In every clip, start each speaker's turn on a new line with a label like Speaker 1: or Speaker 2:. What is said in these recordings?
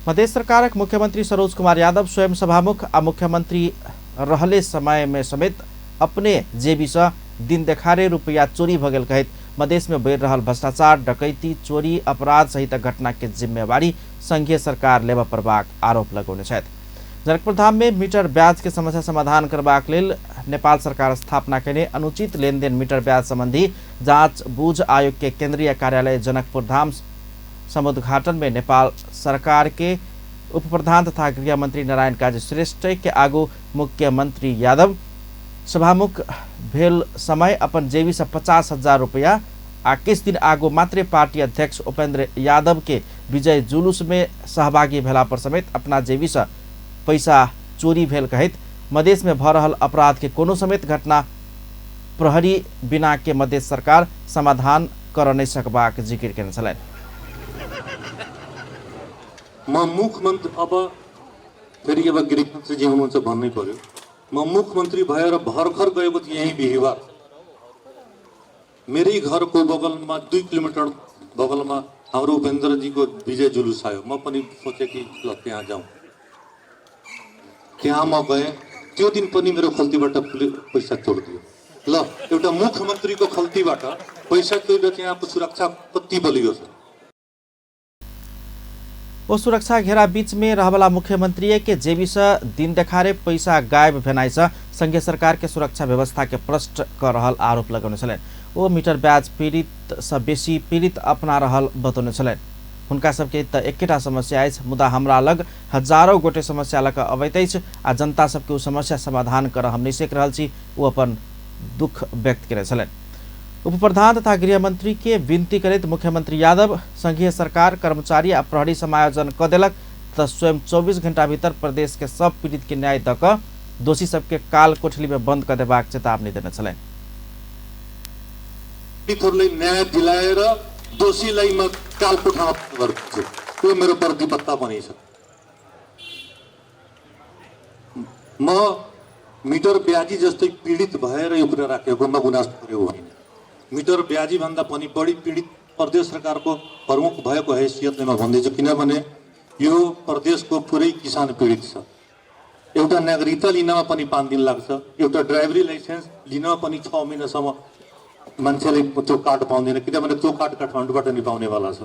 Speaker 1: मधेश सरकारक मुख्यमंत्री सरोज कुमार यादव स्वयं सभामुख आ मुख्यमंत्री रहले समय में समेत अपने जेबी से दिन देखारे रुपया चोरी भ गेल कहत मधेश में बढ़ रहल भ्रष्टाचार, डकैती, चोरी, अपराध सहित घटना के जिम्मेवारी संघीय सरकार लेबा परबाक आरोप लगौने छथि। जनकपुर धाम में मीटर ब्याज के समस्या समाधान करबाक लेल नेपाल सरकार स्थापना केने अनुचित लेनदेन मीटर ब्याज संबंधी जांच बूझ आयोग के केंद्रीय कार्यालय जनकपुर धाम समुद्घाटन में नेपाल सरकार के उप प्रधान तथा गृह मंत्री नारायण काजी श्रेष्ठ के आगू मुख्यमंत्री यादव सभामुख भेल समय अपन जेबी से 50,000 रुपया आ किस दिन आगो मात्रे पार्टी अध्यक्ष उपेंद्र यादव के विजय जुलूस में सहभागी भेला पर समेत अपना जेबी से पैसा चोरी भेल कहत मधेश में भ रहल अपराध के कोनो समेत घटना प्रहरी बिना के मधेश सरकार समाधान कर नहीं सकबाक जिक्र केने छलैन।
Speaker 2: म मुख्यमन्त्री अब फेरि अब गृहमन्त्री जी हुनुहुन्छ भन्नै पर्यो। म मुख्यमन्त्री भएर भर्खर गएको थिएँ यही बिहिबार। मेरै घरको बगलमा 2 किलोमिटर बगलमा हाम्रो उपेन्द्रजीको विजय जुलुस आयो। म पनि सोचेँ कि ल त्यहाँ जाउँ। त्यहाँ म गएँ। त्यो दिन पनि मेरो खल्तीबाट पैसा चोरिदियो। ल एउटा मुख्यमन्त्रीको खल्तीबाट पैसा चोरेर त्यहाँको सुरक्षा कति बलियो छ।
Speaker 1: वो सुरक्षा घेरा बीच में रहवाला मुख्यमंत्री के जेबी से दिन देखारे पैसा गायब भेनाई से संघीय सरकार के सुरक्षा व्यवस्था के प्रश्न कर रहल आरोप लगौने छलैन। वो मीटर ब्याज पीड़ित से बेसी पीड़ित अपना रहल बतौने छलैन। हुनका सबके त एकेटा समस्या अछि, मुदा हमरा लग हजारों गोटे समस्या लक अबैत अछि आ जनता सबके उ समस्या समाधान कर हम निसेक रहल छी, वो अपन दुख व्यक्त केने छलैन। उप प्रधान तथा गृह मंत्री के विनती करते मुख्यमंत्री यादव संघीय सरकार कर्मचारी आ प्रहरी समायोजन क देलक त स्वयं 24 घंटा भीतर प्रदेश के सब पीड़ित के न्याय द क दोषी सबके काल कोठली में बंद कर देबाक चेतावनी देने छलैन।
Speaker 2: न्याय दिलाएर दोषीलाई म काल कोठामा गर्छु, त्यो मेरो प्रतिबद्धता पनि छ। म मिटर ब्याजी जस्तै पीडित भएर यो कुरा राखेको म गुनासो गरेको होइन। मिटर ब्याजी भन्दा पनि बढी पीडित प्रदेश सरकारको प्रमुख भएको हैसियतले म भन्दैछु, किनभने यो प्रदेशको पुरै किसान पीडित छ। एउटा नागरिकता लिनमा पनि 5 दिन लाग्छ, एउटा ड्राइभरी लाइसेन्स लिनमा पनि 6 महिनासम्म मान्छेले त्यो कार्ड पाउँदैन, किनभने त्यो कार्ड काठमाडौँबाट नि पाउनेवाला छ।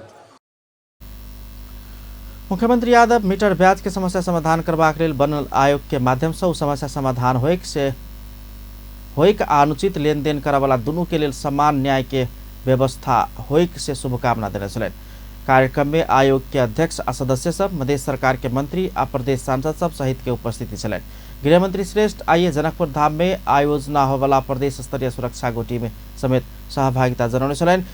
Speaker 1: मुख्यमंत्री यादव मीटर ब्याज के समस्या समाधान करबाक लेल बनल आयोग के माध्यम से समस्या समाधान होइक अनुचित लेनदेन करवाला दुनू के लेल समान न्याय के व्यवस्था होइक से शुभकामना देने छलैन। कार्यक्रम में आयोग के अध्यक्ष आ सदस्य सब, मधेश सरकार के मंत्री आ प्रदेश सांसद सब सहित के उपस्थिति छलैन। गृह मंत्री श्रेष्ठ आइए जनकपुर धाम में आयोजना होवाला प्रदेश स्तरीय सुरक्षा गोटी में समेत सहभागिता जनाउने छलैन।